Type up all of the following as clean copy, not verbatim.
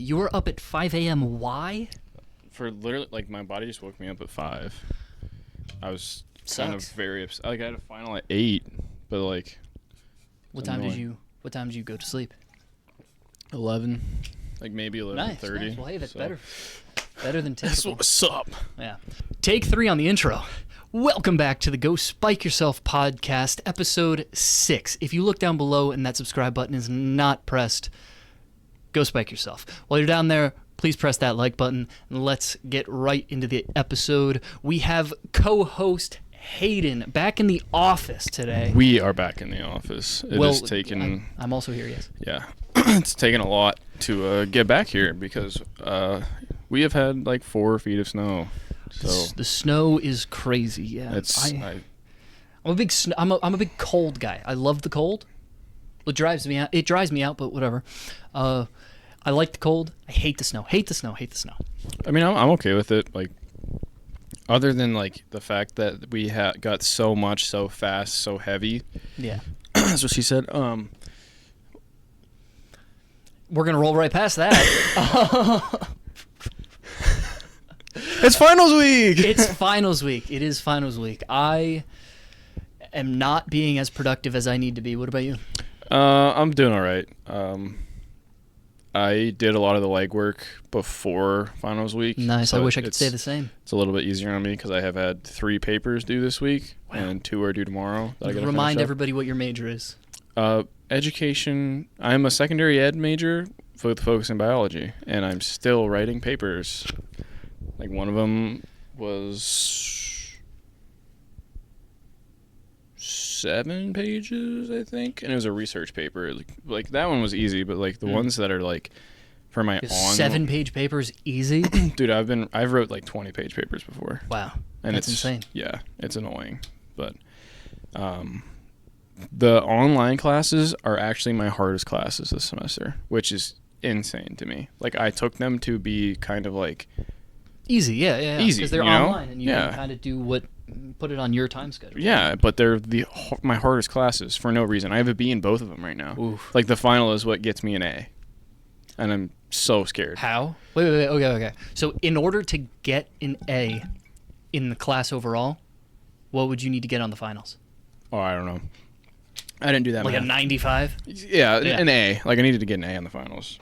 You were up at 5 a.m. Why? For literally, like, my body just woke me up at 5. I was kind of very upset. Like, I had a final at 8, but, like... What time did you go to sleep? 11. Like, maybe 11:30. Nice. Well, hey, that's better. Better than typical. That's what's up. Yeah. Take 3 on the intro. Welcome back to the Go Spike Yourself podcast, episode 6. If you look down below and that subscribe button is not pressed, go spike yourself. While you're down there, please press that like button, and let's get right into the episode. We have co-host Hayden back in the office today. We are back in the office. It has taken... I'm also here, yes. Yeah. It's taken a lot to get back here because we have had like 4 feet of snow. So the snow is crazy. Yeah, I'm a big I'm a big cold guy. I love the cold. It drives me out, but whatever. I like the cold. I hate the snow. Hate the snow. I mean, I'm okay with it. Like, other than like the fact that we got so much so fast, so heavy. Yeah. That's what she said. We're gonna roll right past that. It's finals week. It's finals week. It is finals week. I am not being as productive as I need to be. What about you? I'm doing all right. I did a lot of the legwork before finals week. Nice. So I wish I could say the same. It's a little bit easier on me because I have had 3 papers due this week, and 2 are due tomorrow. Remind everybody what your major is. Education. I'm a secondary ed major with focus in biology, and I'm still writing papers. Like, one of them was 7 pages, I think, and it was a research paper. Like that one was easy, but like the ones that are like for my 7-page papers easy. Dude, I've wrote like 20-page papers before. Wow, and that's insane. Yeah, it's annoying, but the online classes are actually my hardest classes this semester, which is insane to me. Like, I took them to be kind of like easy, yeah. Easy, because they're online, and you can kind of put it on your time schedule. Yeah, but they're my hardest classes for no reason. I have a B in both of them right now. Oof. Like, the final is what gets me an A, and I'm so scared. How? Wait. Okay. So, in order to get an A in the class overall, what would you need to get on the finals? Oh, I don't know. I didn't do that. Like math. A 95? Yeah, an A. Like, I needed to get an A on the finals.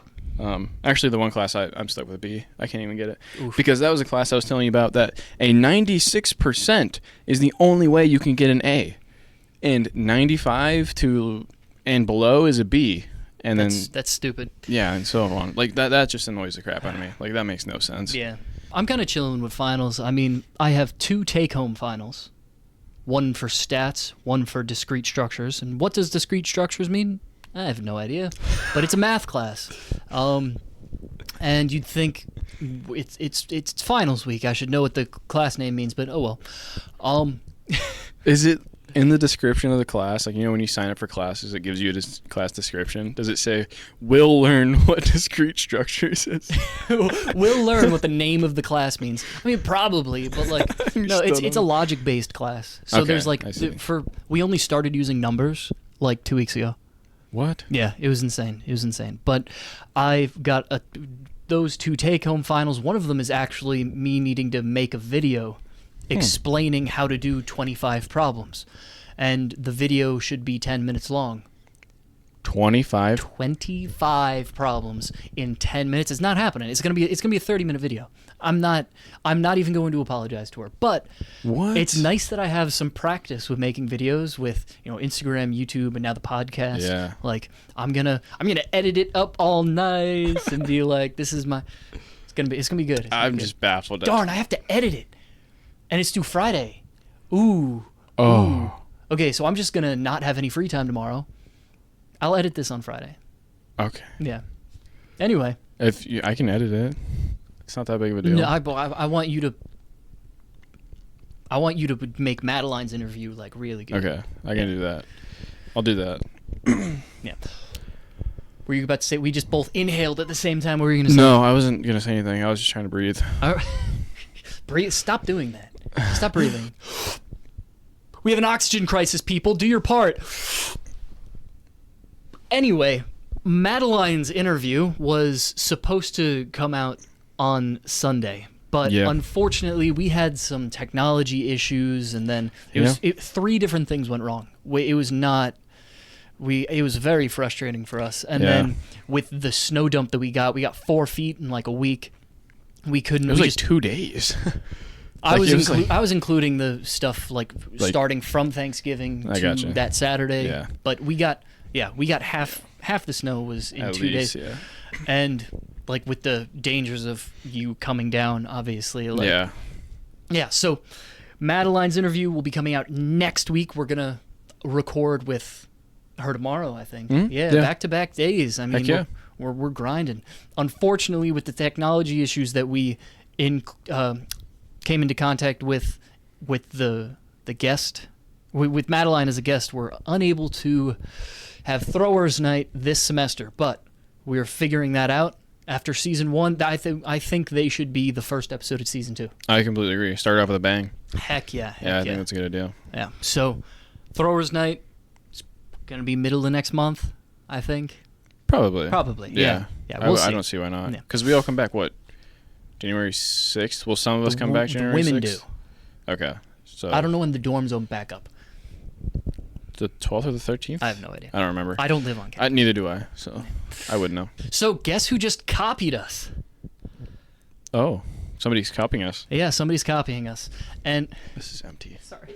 Actually, the one class I'm stuck with a B. I can't even get it. Oof. Because that was a class I was telling you about that a 96% is the only way you can get an A. And 95 to and below is a B. And that's stupid. Yeah, and so on. Like, that just annoys the crap out of me. Like, that makes no sense. Yeah. I'm kind of chilling with finals. I mean, I have 2 take-home finals. One for stats, one for discrete structures. And what does discrete structures mean? I have no idea, but it's a math class, and you'd think it's finals week. I should know what the class name means, but oh well. Is it in the description of the class? Like, you know, when you sign up for classes, it gives you a class description. Does it say, "We'll learn what discrete structures is"? We'll learn what the name of the class means. I mean, probably, but like, no, it's a logic-based class. So there's like, we only started using numbers like 2 weeks ago. What? Yeah, it was insane. But I've got those 2 take-home finals. One of them is actually me needing to make a video explaining how to do 25 problems. And the video should be 10 minutes long. 25 problems in 10 minutes. It's not happening. It's gonna be a 30-minute video. I'm not even going to apologize to her. But what? It's nice that I have some practice with making videos with, you know, Instagram, YouTube, and now the podcast. Yeah. Like, I'm gonna edit it up all nice and be like, this is my. It's gonna be good. I'm just baffled. Darn, I have to edit it, and it's due Friday. Ooh. Oh. Ooh. Okay, so I'm just gonna not have any free time tomorrow. I'll edit this on Friday. Okay. Yeah. Anyway. I can edit it. It's not that big of a deal. No, I want you to make Madeline's interview like really good. Okay, I can do that. I'll do that. Yeah. Were you about to say we just both inhaled at the same time? What were you gonna say? No, I wasn't gonna say anything. I was just trying to breathe. Breathe. Stop doing that. Stop breathing. We have an oxygen crisis, people. Do your part. Anyway, Madeline's interview was supposed to come out on Sunday, but unfortunately we had some technology issues, and then three different things went wrong. It was very frustrating for us. And then with the snow dump that we got 4 feet in like a week. We couldn't. It was 2 days. I was including the stuff like starting from Thanksgiving to that Saturday. Yeah. But we got half the snow was in 2 days. Yeah. And like with the dangers of you coming down, obviously. Yeah. So Madeline's interview will be coming out next week. We're gonna record with her tomorrow, I think. Back-to-back days. I mean, we're grinding. Unfortunately, with the technology issues that we came into contact with the guest, with Madeline as a guest, we're unable to have throwers night this semester, but we're figuring that out. After season 1, I think they should be the first episode of season 2. I completely agree. Start off with a bang. Heck yeah. I think that's a good idea. Yeah. So, throwers night is gonna be middle of next month, I think. Probably. Yeah. We'll see. I don't see why not. Because we all come back, what, January 6th? Will some of us come back January 6th? The women do. Okay. So I don't know when the dorms open back up. The 12th or the 13th? I have no idea. I don't remember. I don't live on campus. Neither do I, so I wouldn't know. So guess who just copied us? Oh, somebody's copying us. Yeah, somebody's copying us. And this is empty. Sorry.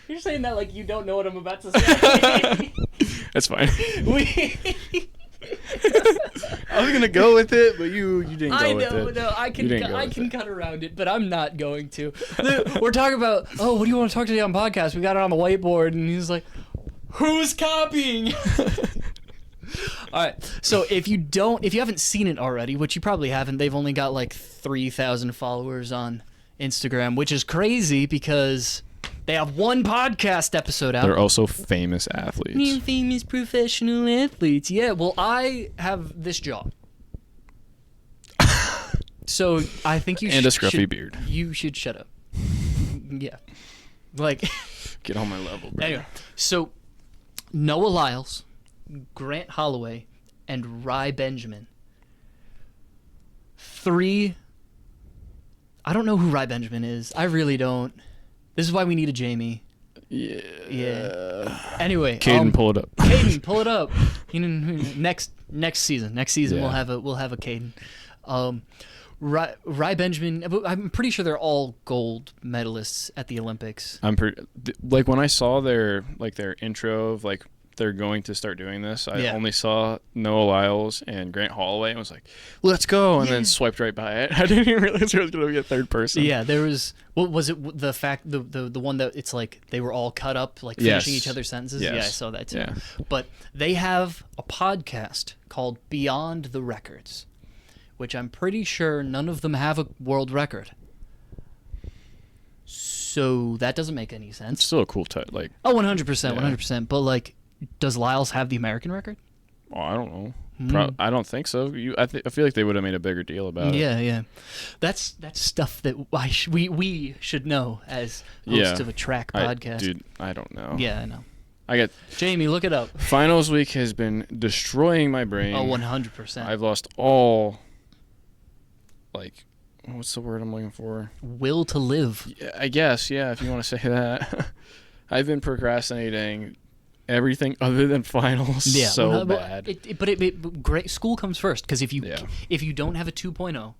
You're saying that like you don't know what I'm about to say. That's fine. I was gonna go with it, but you didn't go with it. I can cut around it, but I'm not going to. We're talking about, what do you want to talk today on podcast? We got it on the whiteboard, and he's like, who's copying? All right. So if you haven't seen it already, which you probably haven't, they've only got like 3,000 followers on Instagram, which is crazy because they have one podcast episode out. They're also famous athletes. Famous professional athletes. Yeah, well, I have this job. So I think you should... And a scruffy beard. You should shut up. Yeah. Like... Get on my level, bro. Anyway, so Noah Lyles, Grant Holloway, and Rye Benjamin. 3... I don't know who Rye Benjamin is. I really don't. This is why we need a Jamie. Yeah. Anyway, Hayden, pull it up. Hayden, pull it up. Next season. We'll have a Hayden. Rye Benjamin. I'm pretty sure they're all gold medalists at the Olympics. Like when I saw their intro of like they're going to start doing this, I only saw Noah Lyles and Grant Holloway and was like, let's go, and then swiped right by it. I didn't even realize there was going to be a third person. Yeah, there was. What was it? The fact the one that it's like they were all cut up, like finishing each other's sentences. Yes. Yeah, I saw that too. Yeah. But they have a podcast called Beyond the Records, which I'm pretty sure none of them have a world record. So that doesn't make any sense. It's still a cool title. 100%, 100%. But like, does Lyles have the American record? Oh, I don't know. I don't think so. I feel like they would have made a bigger deal about it. Yeah. That's stuff that we should know as hosts of a track podcast. Dude, I don't know. Yeah, I know. Jamie, look it up. Finals week has been destroying my brain. Oh, 100%. I've lost all, what's the word I'm looking for? Will to live. Yeah, I guess, if you want to say that. I've been procrastinating everything other than finals so bad. But great school comes first, because if you don't have a 2.0,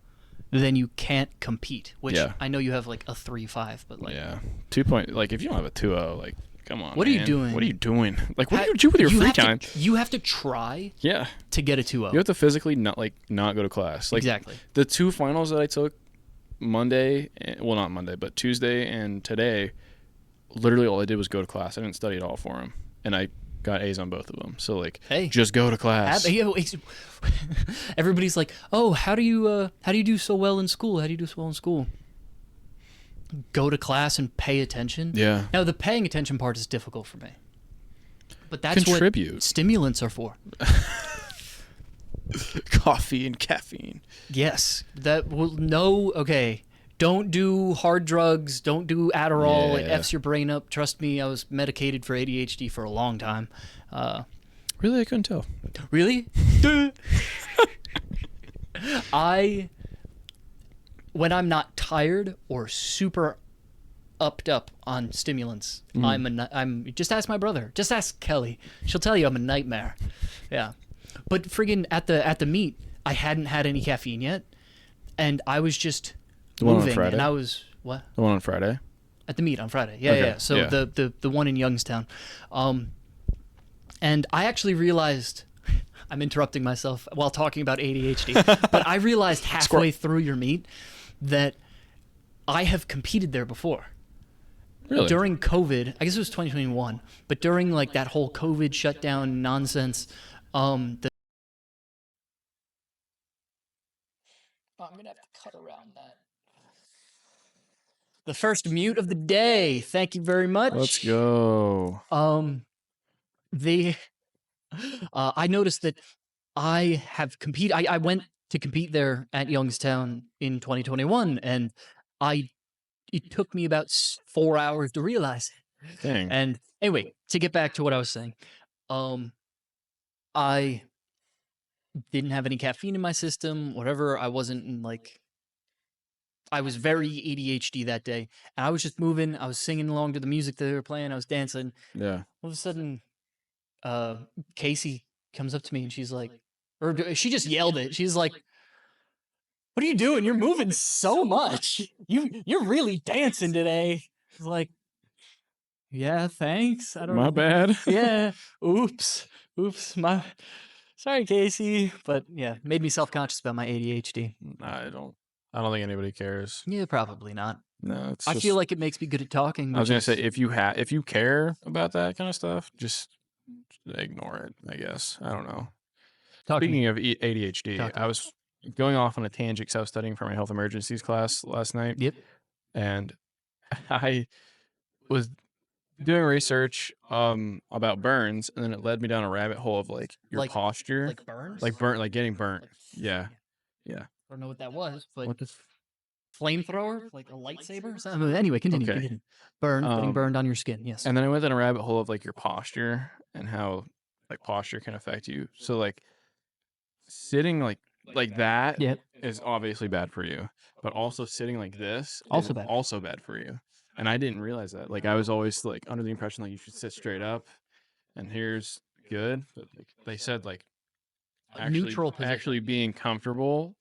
then you can't compete, which I know you have like a 3.5, but like... Yeah, 2. If you don't have a 2.0, come on, What are you doing? What are you doing? What do you do with your free time? You have to try to get a 2.0. You have to physically not go to class. Exactly. The 2 finals that I took Monday, not Monday, but Tuesday and today, literally all I did was go to class. I didn't study at all for them. And I got A's on both of them. So, just go to class. Everybody's like, oh, how do you do so well in school? How do you do so well in school? Go to class and pay attention. Yeah. Now, the paying attention part is difficult for me. But that's Contribute. What stimulants are for. Coffee and caffeine. Yes. Okay. Don't do hard drugs. Don't do Adderall. It F's your brain up. Trust me, I was medicated for ADHD for a long time. Really? I couldn't tell. Really? When I'm not tired or super upped up on stimulants, I'm just ask my brother. Just ask Kelly. She'll tell you I'm a nightmare. Yeah. But friggin' at the meet, I hadn't had any caffeine yet, and I was just moving, and I was what? The one on Friday? At the meet on Friday. Yeah, okay. yeah. So yeah. the one in Youngstown. And I actually realized I'm interrupting myself while talking about ADHD, but I realized halfway through your meet that I have competed there before. Really? During COVID, I guess it was 2021, but during like that whole COVID shutdown nonsense, I'm gonna have to cut around that. The first mute of the day. Thank you very much. Let's go. I noticed that I have competed. I went to compete there at Youngstown in 2021, and it took me about 4 hours to realize it. Dang. And anyway, to get back to what I was saying, I didn't have any caffeine in my system, whatever. I wasn't I was very ADHD that day, and I was just moving. I was singing along to the music that they were playing. I was dancing. Yeah. All of a sudden, Casey comes up to me and she's like, or she just yelled it. She's like, "What are you doing? You're moving so much. You're really dancing today." I was like, "Yeah, thanks. I don't know. My bad. Yeah. Oops. Sorry, Casey." But yeah, made me self-conscious about my ADHD. I don't think anybody cares. Yeah, probably not. No, it's I feel like it makes me good at talking. I was gonna say if you care about that kind of stuff, just ignore it. I guess I don't know. Speaking of ADHD, I was going off on a tangent because I was studying for my health emergencies class last night. Yep. And I was doing research about burns, and then it led me down a rabbit hole of your posture, like burns, like getting burnt. Yeah. I don't know what that was, but what the flamethrower, like a lightsaber or something. Anyway, continue. Okay. Continue. Getting burned on your skin. Yes. And then I went down a rabbit hole of your posture and how posture can affect you. So sitting like that is obviously bad for you, but also sitting like this is also bad for you. And I didn't realize that. I was always under the impression you should sit straight up, and here's good. But they said neutral position. Actually being comfortable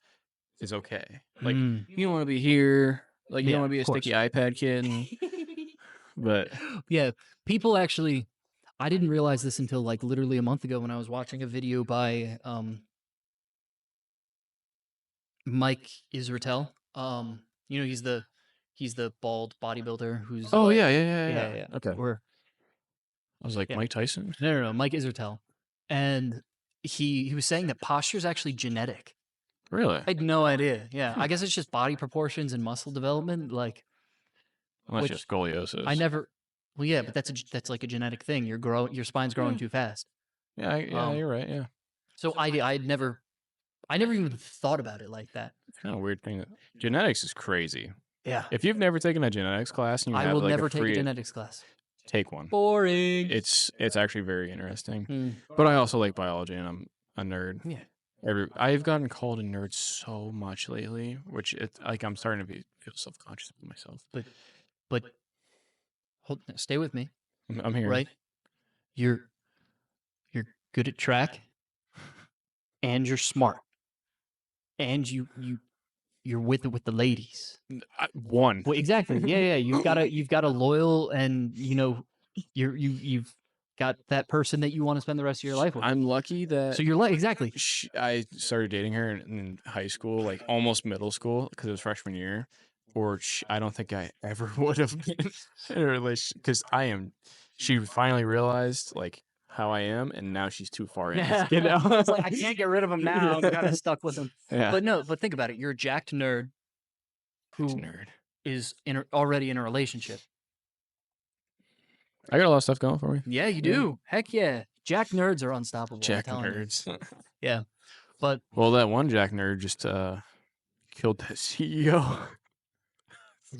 is okay. You don't want to be here. You don't want to be a sticky iPad kid. But yeah, people actually. I didn't realize this until literally a month ago when I was watching a video by Mike Israetel. He's the bald bodybuilder who's yeah. Okay. I was Yeah. Mike Tyson? No, Mike Israetel. And he was saying that posture is actually genetic. Really? I had no idea. Yeah. I guess it's just body proportions and muscle development. Unless you have scoliosis. Well, yeah, but that's like a genetic thing. Your spine's growing too fast. Yeah, you're right. Yeah. So I never even thought about it like that. It's kind of a weird thing. Genetics is crazy. Yeah. If you've never taken a genetics class, and I will never take a genetics class. Take one. Boring. It's actually very interesting. Hmm. But I also like biology, and I'm a nerd. Yeah. I've gotten called a nerd so much lately, which I'm starting to feel self-conscious of myself. But stay with me. I'm here. Right? You're good at track, and you're smart, and you're with the ladies. One. Well, exactly. Yeah. You've got a loyal, and you've got that person that you want to spend the rest of your life with. I'm lucky that. So you're exactly. I started dating her in high school, almost middle school, because it was freshman year. Or I don't think I ever would have been in a relationship because she finally realized how I am, and now she's too far in. It's I can't get rid of him now. I'm kind of stuck with him. Yeah. But think about it. You're a jacked nerd who is already in a relationship. I got a lot of stuff going for me. Yeah, you do. Heck yeah. Jack nerds are unstoppable. Jack nerds. Yeah. But that one Jack nerd just killed that CEO.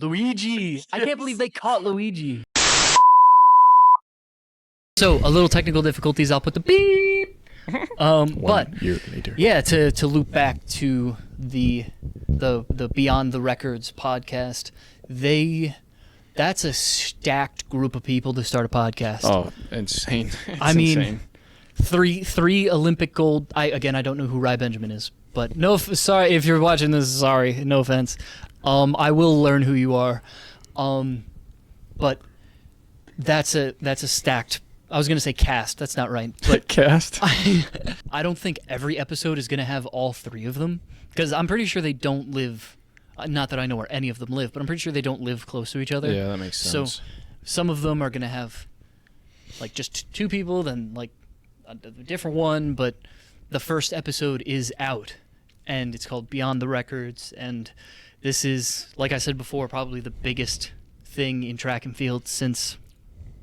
Luigi. I can't believe they caught Luigi. So, a little technical difficulties. I'll put the beep 1 year later. Yeah, to loop back to the Beyond the Records podcast, that's a stacked group of people to start a podcast. Oh, insane! It's I mean, insane. three Olympic gold. I don't know who Rai Benjamin is, but sorry if you're watching this. Sorry, no offense. I will learn who you are. But that's a stacked. I was gonna say cast. That's not right. But Cast. I don't think every episode is gonna have all three of them, because I'm pretty sure they don't live. Not that I know where any of them live, but I'm pretty sure they don't live close to each other. Yeah, that makes sense. So some of them are gonna have like just two people, then like a different one. But the first episode is out, and it's called Beyond the Records, and this is, like I said before, probably the biggest thing in track and field since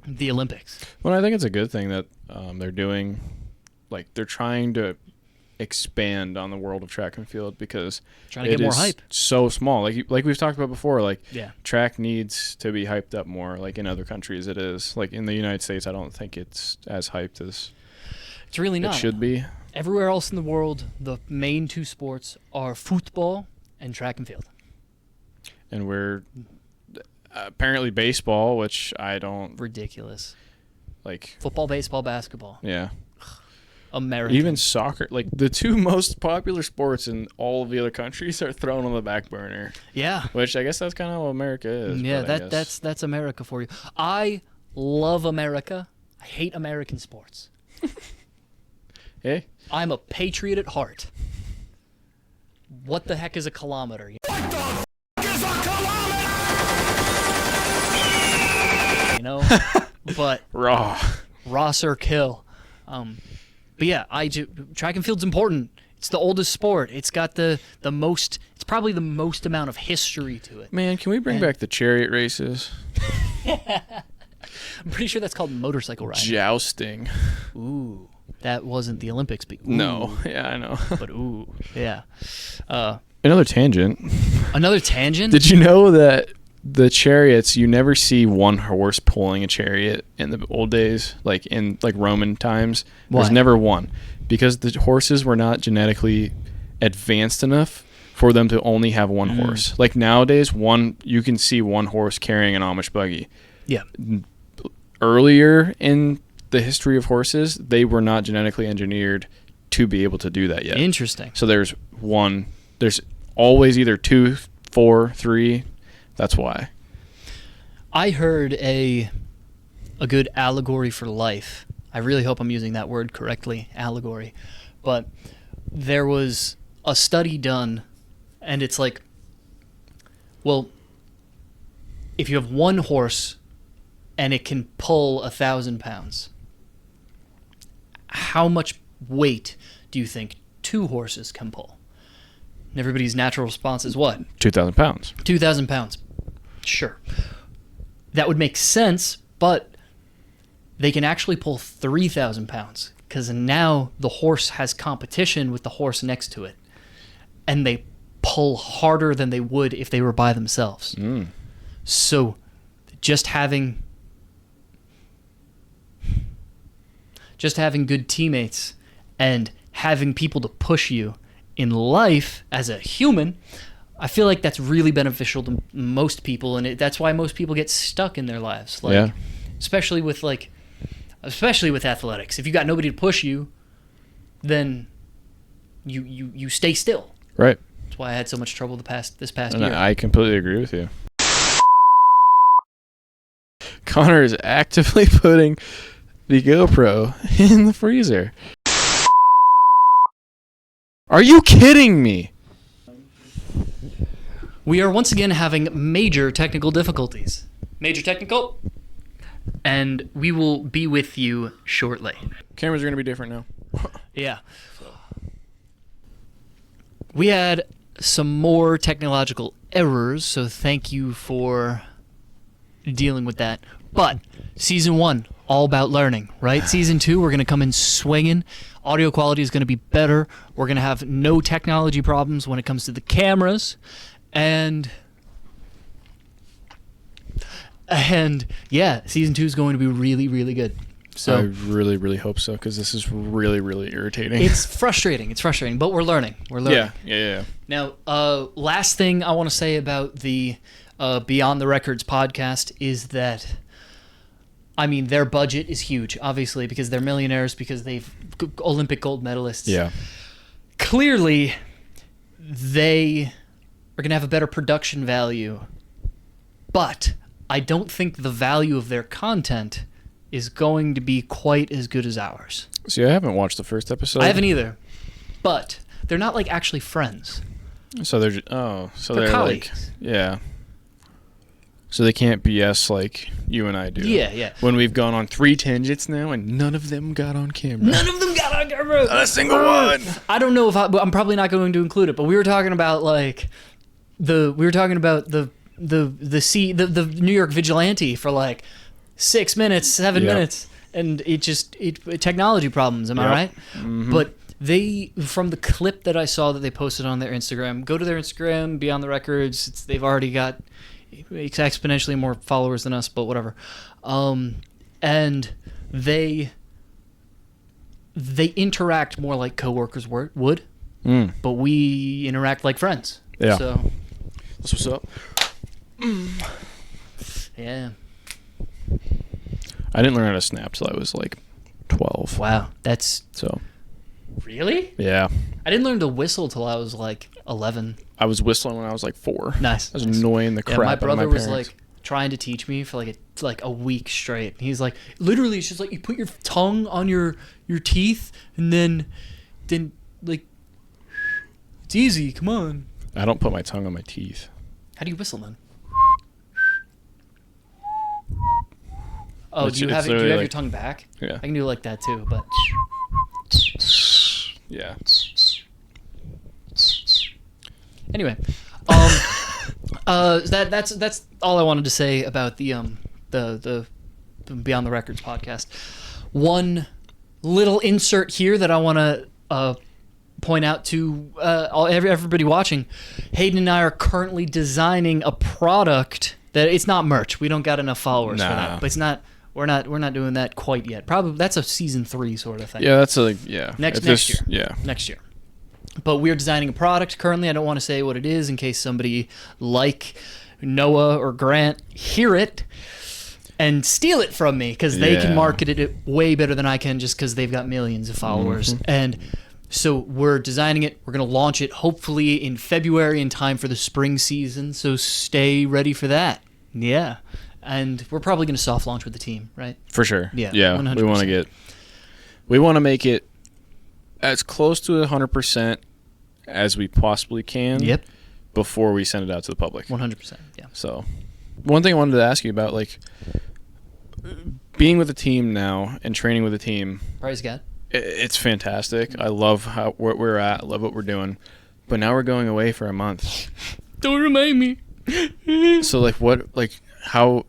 the Olympics. Well, I think it's a good thing that they're doing, like they're trying to expand on the world of track and field, because Trying to get more hype. So small, like we've talked about before. Like, Yeah. track needs to be hyped up more. Like in other countries, it is. Like in the United States, I don't think it's as hyped as It's really not. it should be. Everywhere else in the world, the main two sports are football and track and field. And we're apparently baseball, which I don't Ridiculous. like. Football, baseball, basketball. Yeah. American. Even soccer, like the two most popular sports in all of the other countries, are thrown on the back burner. Yeah. Which I guess that's kind of how America is. Yeah, but I guess- that's America for you. I love America. I hate American sports. Hey, I'm a patriot at heart. What the heck is a kilometer? You know, but raw. Ross or kill. But yeah, track and field's important. It's the oldest sport. It's got the most. It's probably the most amount of history to it. Man, can we bring back the chariot races? I'm pretty sure that's called motorcycle riding. Jousting. Ooh, that wasn't the Olympics. But ooh, No. Yeah, I know. but ooh, yeah. Another tangent. Another tangent. Did you know that the chariots, you never see one horse pulling a chariot in the old days, like in like Roman times? Why? There's never one, because the horses were not genetically advanced enough for them to only have one horse. Like nowadays, you can see one horse carrying an Amish buggy. Yeah. Earlier in the history of horses, they were not genetically engineered to be able to do that yet. Interesting. So there's always either 2, 4, 3. That's why. I heard a good allegory for life. I really hope I'm using that word correctly, allegory. But there was a study done, and it's like, well, if you have one horse and it can pull 1,000 pounds, how much weight do you think 2 horses can pull? And everybody's natural response is what? 2,000 pounds. 2,000 pounds. Sure. That would make sense, but they can actually pull 3,000 pounds, because now the horse has competition with the horse next to it, and they pull harder than they would if they were by themselves. So just having good teammates and having people to push you in life as a human, I feel like that's really beneficial to most people, and that's why most people get stuck in their lives. Like, Yeah. especially with athletics. If you got nobody to push you, then you stay still. Right. That's why I had so much trouble this past And year. I completely agree with you. Connor is actively putting the GoPro in the freezer. Are you kidding me? We are once again having major technical difficulties. And we will be with you shortly. Cameras are going to be different now. Yeah. We had some more technological errors, so thank you for dealing with that. But season 1, all about learning, right? Season 2, we're going to come in swinging. Audio quality is going to be better. We're going to have no technology problems when it comes to the cameras. And yeah, season 2 is going to be really, really good. So I really, really hope so, because this is really, really irritating. It's frustrating. But we're learning. Yeah. Now, last thing I want to say about the Beyond the Records podcast is that, I mean, their budget is huge, obviously, because they're millionaires, because they've Olympic gold medalists. Yeah. Clearly, they are going to have a better production value, but I don't think the value of their content is going to be quite as good as ours. See, I haven't watched the first episode. I haven't either, but they're not like actually friends. So they're they're colleagues. like, yeah. So they can't BS like you and I do. Yeah. When we've gone on 3 tangents now and none of them got on camera. Not Not a single one. I don't know if I'm probably not going to include it, but we were talking about like the New York vigilante for like 6 minutes, 7 minutes, and it technology problems. Am I right? Mm-hmm. But from the clip that I saw that they posted on their Instagram, go to their Instagram, Beyond the Records. They've already got exponentially more followers than us, but whatever. And they interact more like coworkers would, but we interact like friends. Yeah. So That's what's up. yeah. I didn't learn how to snap till I was like 12. Wow. That's So really? yeah. I didn't learn to whistle till I was like 11. I was whistling when I was like 4. Nice. I was annoying the crap My out of brother my was parents. like trying to teach me for like a week straight. He's like, literally, it's just like you put your tongue on your teeth and then like it's easy. Come on. I don't put my tongue on my teeth. How do you whistle then? Oh, It's- do you it's have literally your like- tongue back? Yeah. I can do it like that too, but Yeah. anyway, that's all I wanted to say about the Beyond the Records podcast. One little insert here that I want to point out to everybody watching. Hayden and I are currently designing a product that it's not merch. We don't got enough followers for that, but it's not. We're not doing that quite yet. Probably that's a season 3 sort of thing. Yeah, that's yeah. Next year. Yeah. Next year. But we're designing a product currently. I don't want to say what it is in case somebody like Noah or Grant hear it and steal it from me, because they can market it way better than I can, just because they've got millions of followers. Mm-hmm. And so we're designing it. We're going to launch it hopefully in February in time for the spring season. So stay ready for that. Yeah. And we're probably going to soft launch with the team, right? For sure. Yeah. Yeah. 100%. We want to make it as close to 100% as we possibly can. Yep. Before we send it out to the public. 100%. Yeah. So, one thing I wanted to ask you about, like, being with a team now and training with a team. Praise God. It's fantastic. I love where we're at. I love what we're doing. But now we're going away for a month. Don't remind me. So, like, how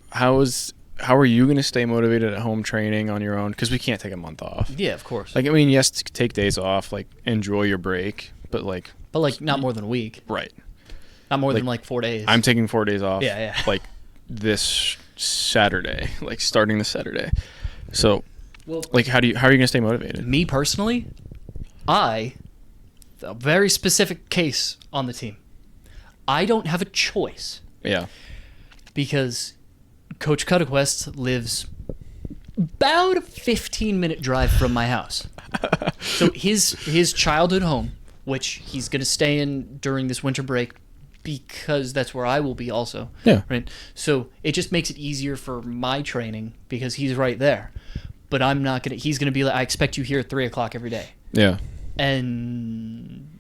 are you going to stay motivated at home training on your own? Because we can't take a month off. Yeah, of course. Like, I mean, yes, take days off, like, enjoy your break, but not more than a week. Right. Not more than 4 days. I'm taking 4 days off. Yeah. Like, this Saturday, like, starting this Saturday. So, like, how are you going to stay motivated? Me personally, a very specific case on the team. I don't have a choice. Yeah. Because Coach Cutaquest lives about a 15-minute drive from my house. So his childhood home, which he's going to stay in during this winter break, because that's where I will be also. Yeah. Right. So it just makes it easier for my training because he's right there. But I'm not going to. He's going to be like, I expect you here at 3:00 every day. Yeah. And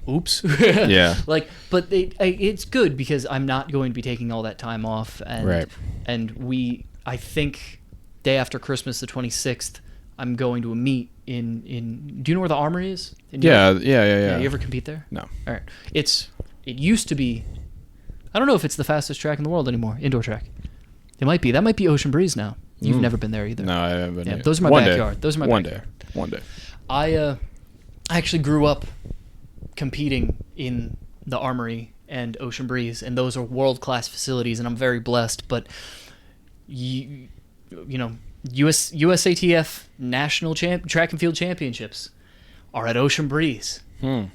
oops. Yeah. But it's good because I'm not going to be taking all that time off. And, right. And I think day after Christmas, the 26th, I'm going to a meet in do you know where the Armory is? Yeah. You ever compete there? No. All right. It used to be, I don't know if it's the fastest track in the world anymore, indoor track. It might be. That might be Ocean Breeze now. You've never been there either. No, I haven't been there. Those are my backyard. Those are my backyard. One day. I actually grew up competing in the Armory and Ocean Breeze, and those are world-class facilities, and I'm very blessed. But you know, USATF National Track and Field Championships are at Ocean Breeze. And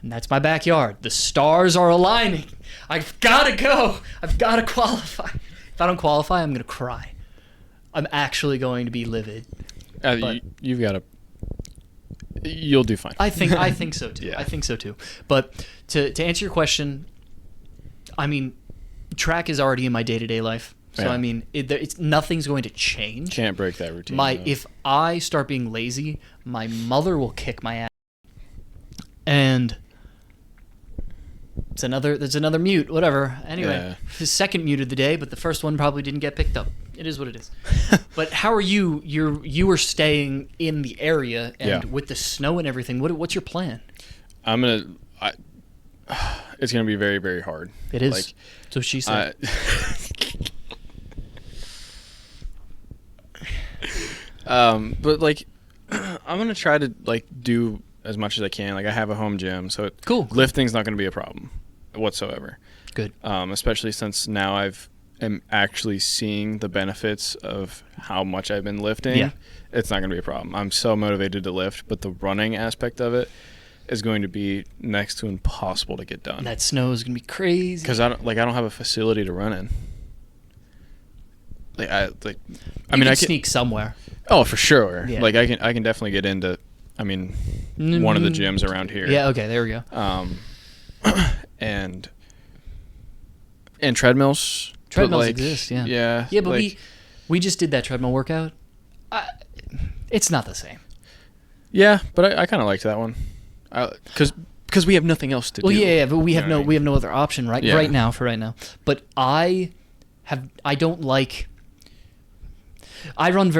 that's my backyard. The stars are aligning. I've got to go. I've got to qualify. If I don't qualify, I'm going to cry. I'm actually going to be livid. You've got to... You'll do fine. I think so, too. Yeah. I think so, too. But to answer your question, I mean, track is already in my day-to-day life. So, Yeah. I mean, nothing's going to change. Can't break that routine. If I start being lazy, my mother will kick my ass. And there's another mute, whatever. Anyway, the second mute of the day, but the first one probably didn't get picked up. It is what it is. But how are you? You were staying in the area, and with the snow and everything, what's your plan? It's gonna be very, very hard. It is. So she said. But like, I'm gonna try to like do as much as I can. Like, I have a home gym, so Cool. Lifting's not gonna be a problem whatsoever. Good. Especially since now am actually seeing the benefits of how much I've been lifting. Yeah. It's not gonna be a problem. I'm so motivated to lift, but the running aspect of it is going to be next to impossible to get done. That snow is gonna be crazy. Because I don't have a facility to run in. I can sneak somewhere. Oh, for sure. Yeah. Like I can definitely get into. I mean, one of the gyms around here. Yeah. Okay. There we go. And treadmills. Treadmills exist. Yeah. Yeah. Yeah, but we just did that treadmill workout. It's not the same. Yeah, but I kind of liked that one. Because we have nothing else to do. Well, yeah, but we have no other option right now. But I don't like. I run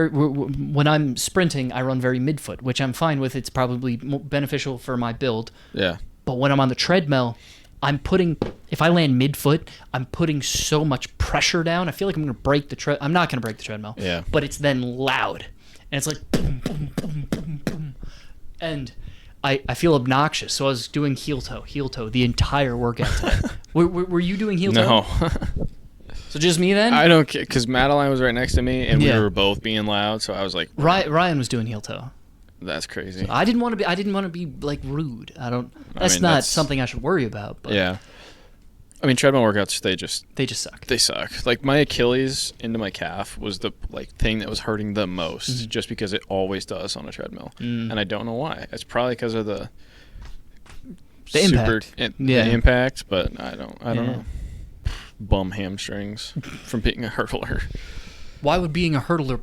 when I'm sprinting, I run very midfoot, which I'm fine with. It's probably beneficial for my build. Yeah. But when I'm on the treadmill, if I land midfoot, I'm putting so much pressure down. I feel like I'm going to break the I'm not going to break the treadmill. Yeah. But it's then loud. And it's like boom, boom, boom, boom, boom. And I feel obnoxious. So I was doing heel toe the entire workout today. Were you doing heel toe? No. So just me then? I don't care, because Madeline was right next to me, and we were both being loud. So I was like, Ryan was doing heel toe. That's crazy. So I didn't want to be like rude. That's something I should worry about. But yeah. I mean, treadmill workouts, they just suck. They suck. Like, my Achilles into my calf was the thing that was hurting the most, just because it always does on a treadmill, and I don't know why. It's probably because of the impact. The impact, but I don't know. Bum hamstrings from being a hurdler. Why would being a hurdler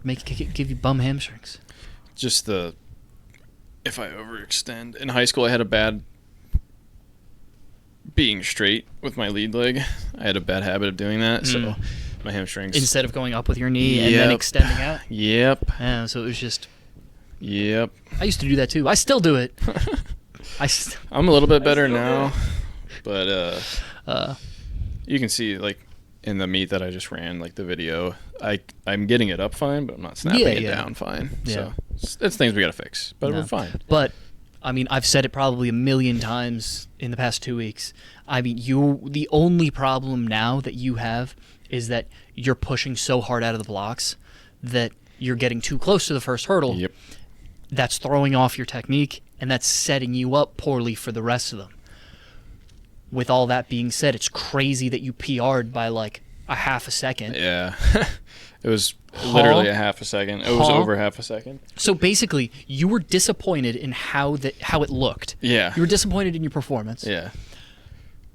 give you bum hamstrings? Just if I overextend. In high school, I had a bad being straight with my lead leg. I had a bad habit of doing that, so my hamstrings. Instead of going up with your knee and then extending out. Yep. Yeah, so it was just. Yep. I used to do that too. I still do it. I'm a little bit better now, but you can see, like, in the meet that I just ran, like the video, I'm getting it up fine, but I'm not snapping it down fine. Yeah. So it's things we got to fix, but we're fine. But, I mean, I've said it probably a million times in the past 2 weeks. I mean, the only problem now that you have is that you're pushing so hard out of the blocks that you're getting too close to the first hurdle. Yep. That's throwing off your technique, and that's setting you up poorly for the rest of them. With all that being said, it's crazy that you PR'd by like a half a second. Yeah. It was literally a half a second. It was over half a second. So basically, you were disappointed in how it looked. Yeah. You were disappointed in your performance. Yeah.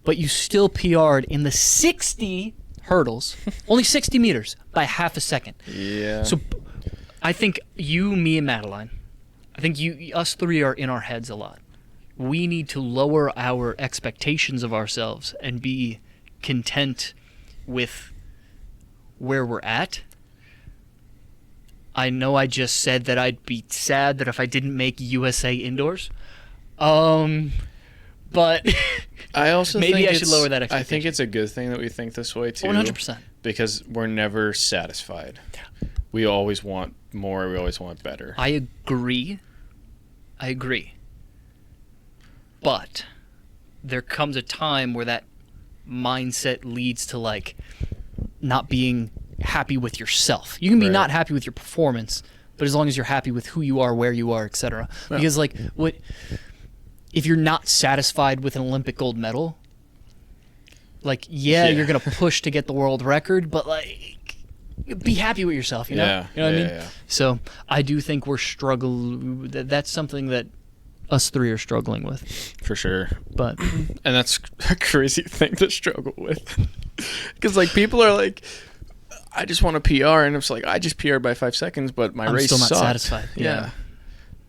But you still PR'd in the 60 hurdles, only 60 meters, by half a second. Yeah. So I think you, me, and Madeline, I think us three are in our heads a lot. We need to lower our expectations of ourselves and be content with where we're at. I know I just said that I'd be sad that if I didn't make USA indoors. But I also maybe think I should lower that expectation. I think it's a good thing that we think this way too. 100%. Because we're never satisfied. We always want more. We always want better. I agree. But there comes a time where that mindset leads to like not being happy with yourself. You can be Right. not happy with your performance, but as long as you're happy with who you are, where you are, etc. Yeah. Because like what if you're not satisfied with an Olympic gold medal? Like you're gonna push to get the world record, but like be happy with yourself, you know? Yeah. You know what I mean? Yeah. So I do think we're that's something that us three are struggling with. For sure. But And that's a crazy thing to struggle with. Because, like, people are like, I just want a PR. And it's like, I just PR'd by 5 seconds, but my I'm race still not sucked. satisfied. Yeah.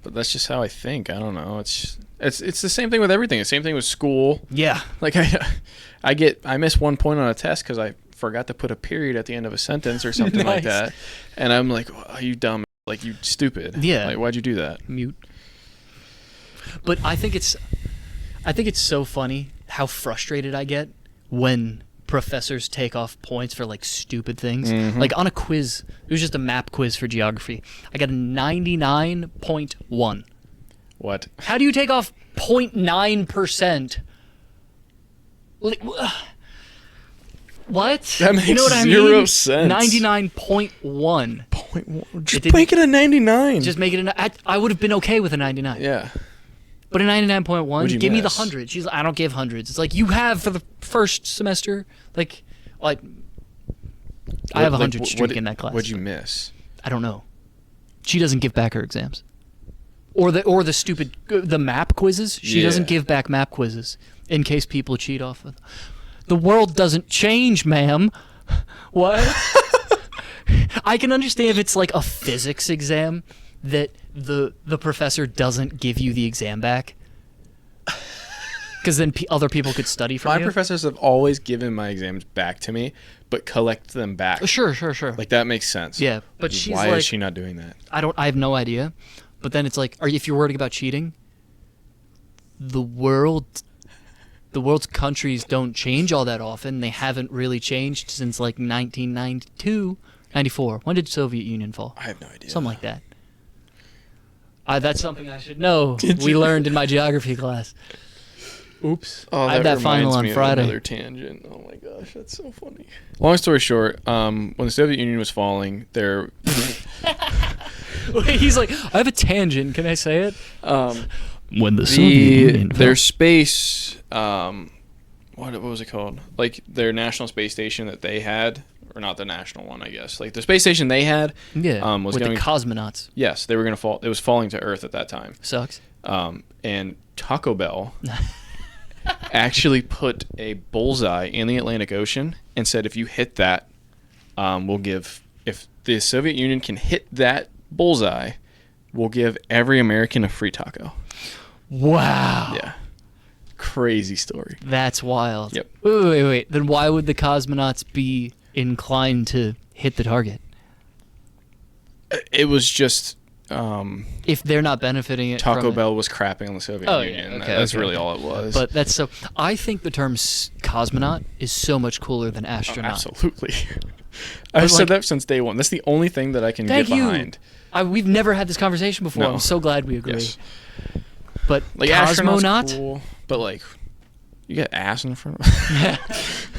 But that's just how I think. I don't know. It's the same thing with everything. The same thing with school. Yeah. Like, I miss 1 point on a test because I forgot to put a period at the end of a sentence or something like Nice. that. And I'm like, oh, you dumb. Like, you stupid. Yeah. Like, why'd you do that? Mute. But I think it's so funny how frustrated I get when professors take off points for like stupid things. Mhm. Like on a quiz, it was just a map quiz for geography. I got a 99.1. What? How do you take off 0.9%? Like, what? That makes you know what I zero mean? sense. 99.1. Just didn't- make it a 99. Just make it I would have been okay with a 99. Yeah. But a 99.1, What'd you give me the miss? 100. She's like, I don't give hundreds. It's like, you have for the first semester. Like, I have a 100 streak in that class. What'd you miss? I don't know. She doesn't give back her exams. Or the stupid, the map quizzes. She doesn't give back map quizzes in case people cheat off of. The world doesn't change, ma'am. What? I can understand if it's like a physics exam that the professor doesn't give you the exam back, because then other people could study from My you. professors have always given my exams back to me, but collect them back. Sure. Like, that makes sense. Yeah, but she's Why like, is she not doing that? I have no idea. But then it's like, if you're worried about cheating, the world's countries don't change all that often. They haven't really changed since like 1992, 94. When did Soviet Union fall? I have no idea. Something like that. That's something I should know. Did We you? learned in my geography class. Oops. Oh, I have that final reminds on me of Friday. Another tangent. Oh my gosh, that's so funny. Long story short, when the Soviet Union was falling, there. He's like, I have a tangent. Can I say it? When the Their space, what was it called? Like their national space station that they had, or not the national one, I guess. Like the space station they had, was with going. the cosmonauts. Yes, they were going to fall. It was falling to Earth at that time. Sucks. And Taco Bell actually put a bullseye in the Atlantic Ocean and said, if you hit that, if the Soviet Union can hit that bullseye, we'll give every American a free taco. Wow. Yeah. Crazy story. That's wild. Yep. Wait. Then why would the cosmonauts be inclined to hit the target? It was just If they're not benefiting it from Taco it. Bell was crapping on the Soviet Oh, Union. yeah. Okay, That's okay, really okay. all it was. But that's so. I think the term cosmonaut is so much cooler than Oh, astronaut. absolutely. I've said like- that since day one. That's the only thing that I can Thank get you. behind. We've never had this conversation before. No. I'm so glad we agree. Yes. But Like cosmonaut, astronaut's cool, but like you got ass in front of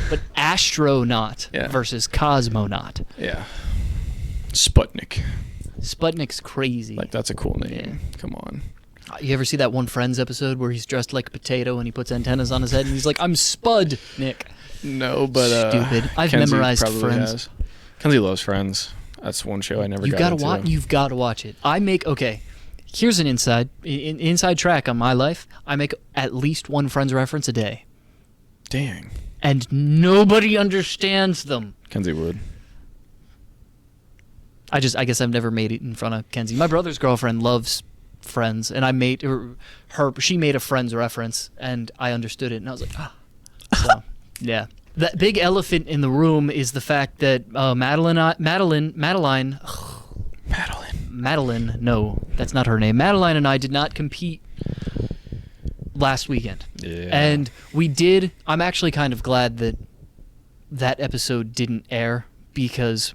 but astronaut Yeah. versus cosmonaut. Yeah. Sputnik. Sputnik's crazy. Like that's a cool name. Come on. You ever see that one Friends episode where he's dressed like a potato and he puts antennas on his head and he's like, "I'm Spud, Nick." No, but Stupid. I've Kenzie memorized probably Friends. has. Kenzie loves Friends. That's one show I never You've got got to into. watch. You've got to watch it. Okay. Here's an inside track on my life. I make at least one Friends reference a day, Dang. and nobody understands them. Kenzie would. I guess I've never made it in front of Kenzie. My brother's girlfriend loves Friends, and I made her. She made a Friends reference, and I understood it, and I was like, ah. So, yeah. That big elephant in the room is the fact that Madeline. No, that's not her name. Madeline and I did not compete last weekend. Yeah. And we did. I'm actually kind of glad that episode didn't air, because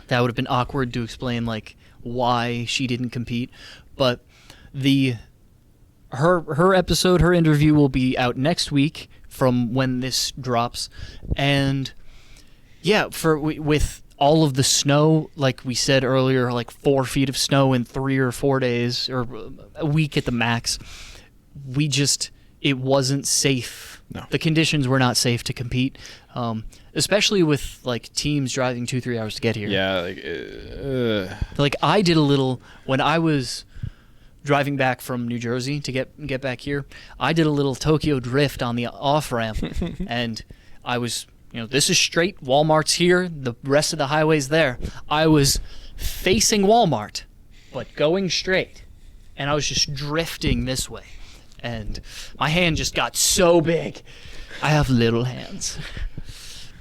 that would have been awkward to explain like why she didn't compete. But her episode, her interview will be out next week from when this drops. And yeah, with all of the snow, like we said earlier, like 4 feet of snow in 3 or 4 days, or a week at the max. It wasn't safe. No. The conditions were not safe to compete, especially with like teams driving 2-3 hours to get here. Yeah, Like I did a little when I was driving back from New Jersey to get back here. I did a little Tokyo drift on the off ramp, and I was, this is straight. Walmart's here. The rest of the highway's there. I was facing Walmart, but going straight, and I was just drifting this way, and my hand just got so big. I have little hands,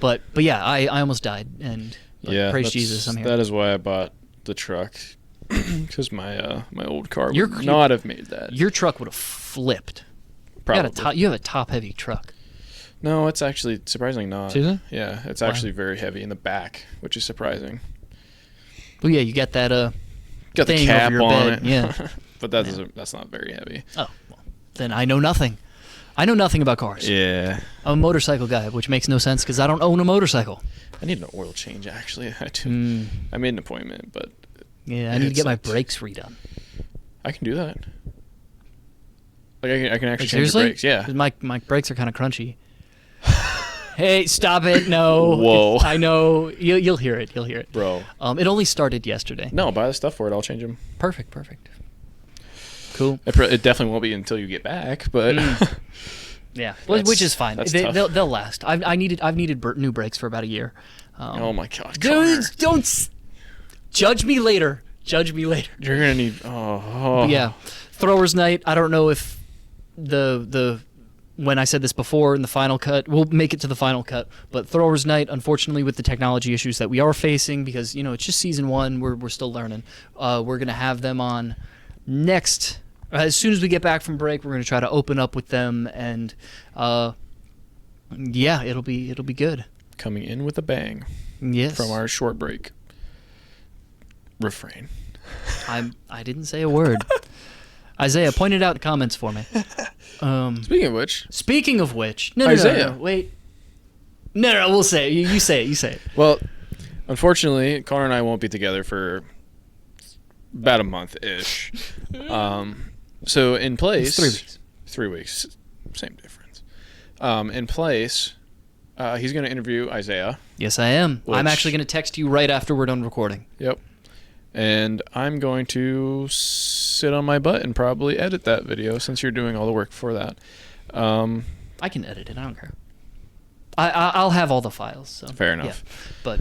but yeah, I almost died, and praise Jesus, I'm here. That is why I bought the truck, because my old car would not have made that. Your truck would have flipped. Probably. You have a top-heavy truck. No, it's actually surprisingly not. Is it? Yeah, it's actually very heavy in the back, which is surprising. Well, yeah, you got that Got the thing cap over your on bed. it. Yeah. But that's not very heavy. Oh, well, then I know nothing. I know nothing about cars. Yeah. I'm a motorcycle guy, which makes no sense because I don't own a motorcycle. I need an oil change, actually. I made an appointment, but... Yeah, I need to get my brakes redone. I can do that. Like, I can actually change seriously? the brakes, yeah. 'Cause my brakes are kind of crunchy. Hey, stop it. No. Whoa. I know. You'll hear it. You'll hear it. Bro. It only started yesterday. No, buy the stuff for it. I'll change them. Perfect. Cool. It definitely won't be until you get back, but... Yeah, which is fine. That's They'll last. I've needed new brakes for about a year. Oh my God, Dude, don't judge me later. Judge me later. You're gonna need. Oh. But yeah, throwers night. I don't know if the when I said this before in the final cut, we'll make it to the final cut. But throwers night, unfortunately, with the technology issues that we are facing, because it's just season 1, we're still learning. We're gonna have them on next. As soon as we get back from break, we're going to try to open up with them, and yeah, it'll be good. Coming in with a bang. Yes. From our short break. Refrain. I didn't say a word. Isaiah, point it out in the comments for me. Speaking of which. No, Isaiah. no, wait. No, we'll say it. You say it. Well, unfortunately, Connor and I won't be together for about a month-ish. So in place... 3 weeks. 3 weeks. Same difference. In place, he's going to interview Isaiah. Yes, I am. I'm actually going to text you right after we're done recording. Yep. And I'm going to sit on my butt and probably edit that video since you're doing all the work for that. I can edit it. I don't care. I'll have all the files. So. Fair enough. Yeah. But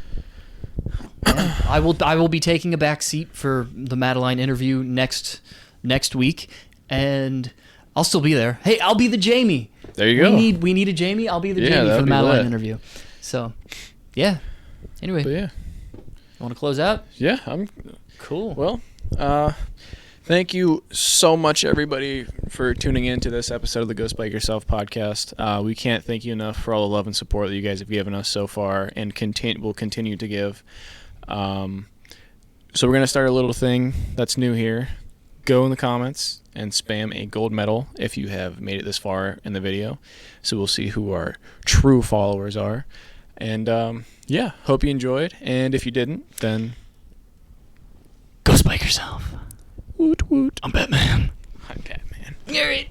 yeah, I will be taking a back seat for the Madeline interview next week, and I'll still be there. Hey, I'll be the Jamie. There you go. We need a Jamie. I'll be the Jamie for the Madeline interview. So, yeah. Anyway. But yeah. You want to close out? Yeah, I'm cool. Well, thank you so much, everybody, for tuning in to this episode of the Go Spike Yourself podcast. We can't thank you enough for all the love and support that you guys have given us so far, and will continue to give. So we're gonna start a little thing that's new here. Go in the comments and spam a gold medal if you have made it this far in the video. So we'll see who our true followers are. And yeah, hope you enjoyed. And if you didn't, then go spike yourself. Woot woot. I'm Batman. I'm Batman. You're it.